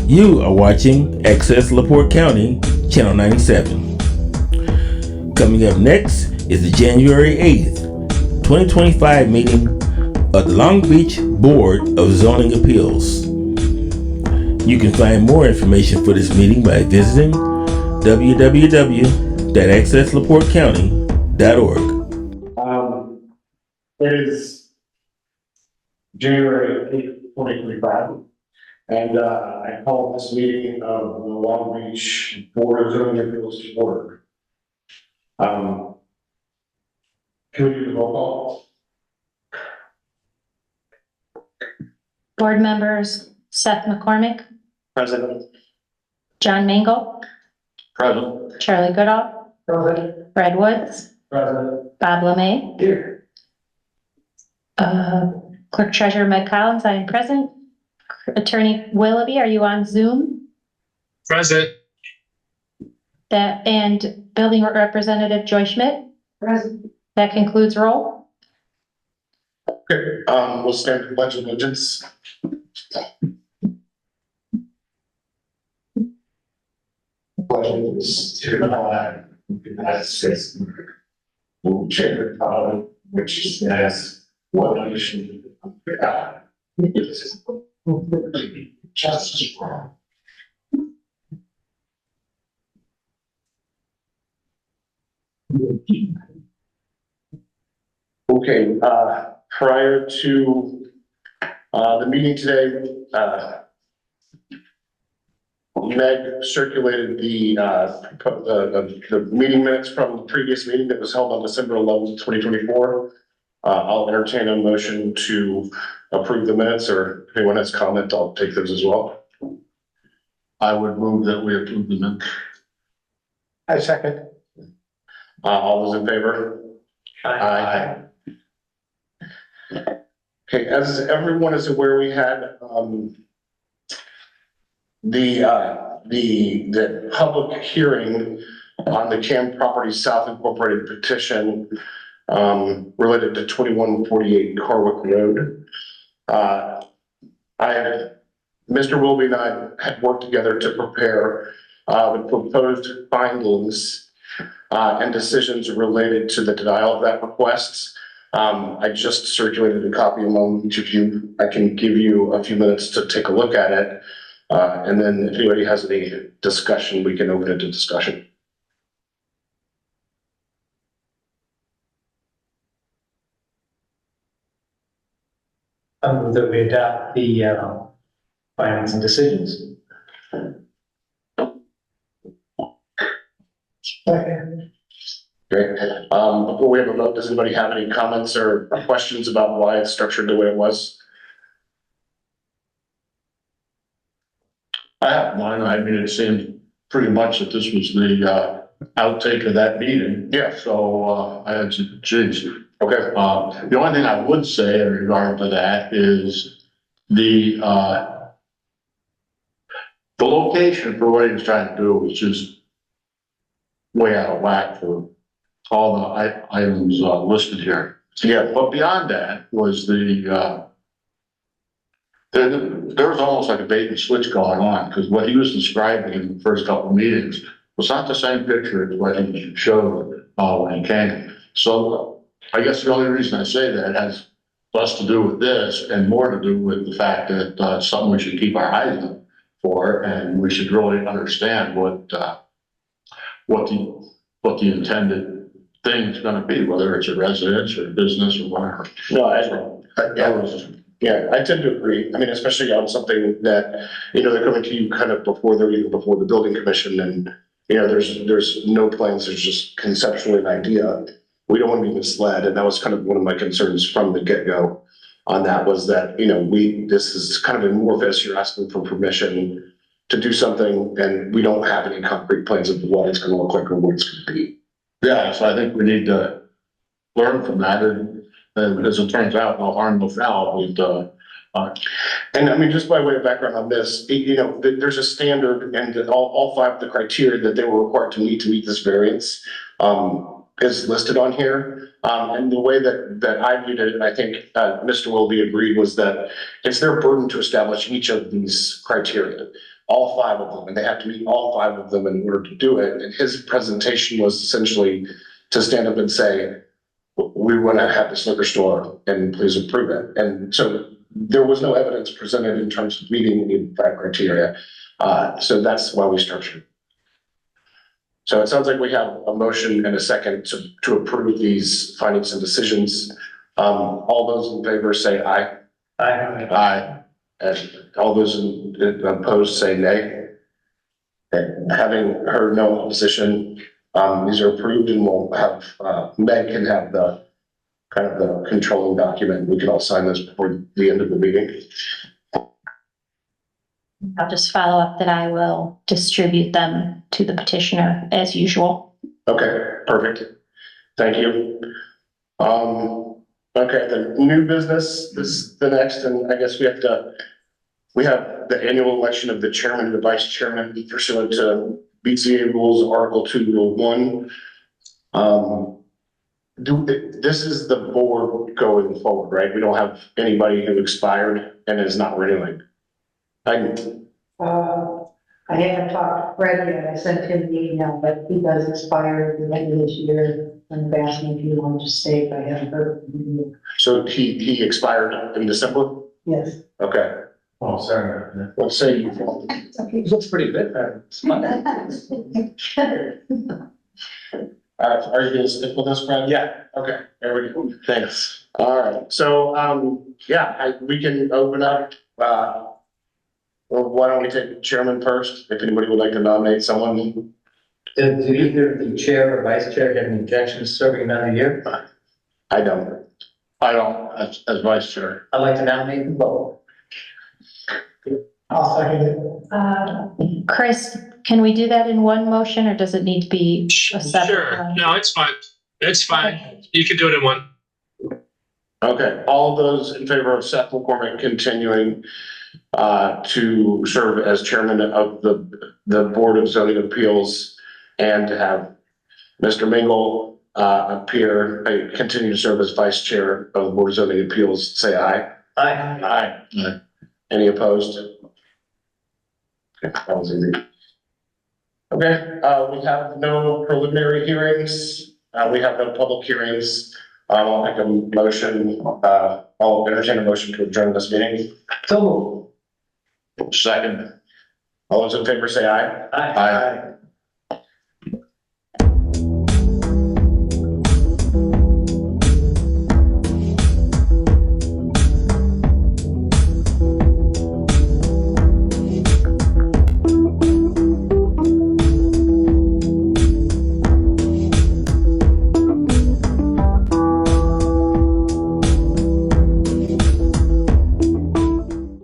You are watching Access LaPorte County, Channel 97. Coming up next is the January 8th, 2025 meeting of the Long Beach Board of Zoning Appeals. You can find more information for this meeting by visiting www.accesslaportecounty.org. It is January 8th, 2025, and I call this meeting of the Long Beach Board of Zoning Appeals to order. Can we do the roll call? Board members Seth McCormick, Present. John Mangle, Present. Charlie Goodall, Present. Fred Woods, Present. Bob LeMay, Here. Clerk Treasurer Meg Collins, I am present. Attorney Willoughby, are you on Zoom? Present. And Building Representative Joy Schmidt? Present. That concludes roll. Okay, we'll stand for pledge of allegiance. Pledge allegiance to the flag of the United States of America, which stands one nation under God, indivisible, with liberty and justice for all. Okay, prior to the meeting today, Meg circulated the meeting minutes from the previous meeting that was held on December 11th, 2024. I'll entertain a motion to approve the minutes, or if anyone has comment, I'll take those as well. I would move that we approve the minutes. I second. All those in favor? Aye. Okay, as everyone is aware, we had the public hearing on the Cam Properties South Incorporated petition related to 2148 Carwick Road. Mr. Wilby and I had worked together to prepare the proposed findings and decisions related to the denial of that request. I just circulated a copy among each of you. I can give you a few minutes to take a look at it. And then if anybody has any discussion, we can open it to discussion. That we adopt the findings and decisions. Great. Before we have a vote, does anybody have any comments or questions about why it's structured the way it was? I have mine. I mean, it seemed pretty much that this was the outtake of that meeting. Yeah. So I had to change it. Okay. The only thing I would say in regard to that is the location for what he was trying to do was just way out of whack for all the items listed here. Yeah. But beyond that was there was almost like a bait and switch going on, because what he was describing in the first couple of meetings was not the same picture as what he showed when he came. So I guess the only reason I say that has less to do with this and more to do with the fact that it's something we should keep our eyes on for, and we should really understand what the intended thing is going to be, whether it's a residence or a business or whatever. No, I tend to agree. I mean, especially on something that, they're coming to you kind of before the building commission, and, there's no plans, there's just conceptually an idea. We don't want to be misled. And that was kind of one of my concerns from the get-go on that, was that, this is kind of amorphous. You're asking for permission to do something, and we don't have any concrete plans of what it's going to look like or what it's going to be. Yeah, so I think we need to learn from that, and as it turns out, no harm, no foul. And I mean, just by way of background on this, there's a standard, and all five of the criteria that they were required to meet this variance is listed on here. And the way that I viewed it, and I think Mr. Wilby agreed, was that it's their burden to establish each of these criteria. all five of them, and they have to meet all five of them in order to do it. And his presentation was essentially to stand up and say, we want to have this liquor store and please approve it. And so there was no evidence presented in terms of meeting any of that criteria. So that's why we structured. So it sounds like we have a motion and a second to approve these findings and decisions. All those in favor say aye. Aye. And all those opposed say nay. And having heard no opposition, these are approved and we'll have, Meg can have the kind of the controlling document. We can all sign this before the end of the meeting. I'll just follow up that I will distribute them to the petitioner as usual. Okay, perfect. Thank you. Okay, the new business is the next, and I guess we have the annual election of the chairman and the vice chairman pursuant to BCA rules, Article 2, Rule 1. This is the board going forward, right? We don't have anybody who expired and is not renewing. I haven't talked to Fred yet. I sent him the email, but he does expire at the end of this year. And asked me if he wanted to stay, if I haven't heard from him. So he expired in December? Yes. Okay, Oh, sorry. let's say you. Looks pretty good. It's Monday. Are you gonna stick with us, Brad? Yeah. Okay, there we go. Thanks. All right, so, yeah, we can open up, well, why don't we take chairman first? If anybody would like to nominate someone. Do either the chair or vice chair have any objections to serving another year? I don't. I don't, as vice chair. I'd like to nominate them both. I'll second it. Chris, can we do that in one motion or does it need to be a separate Sure, one? no, it's fine. It's fine. You can do it in one. Okay, all those in favor of Seth McCormick continuing to serve as chairman of the Board of Zoning Appeals and to have Mr. Mingle continue to serve as vice chair of the Board of Zoning Appeals, say aye. Aye. Aye. Any opposed? Okay, that was easy. Okay, we have no preliminary hearings. We have no public hearings. I'll make a motion, I'll entertain a motion to adjourn this meeting. So. Second. All those in favor say aye. Aye.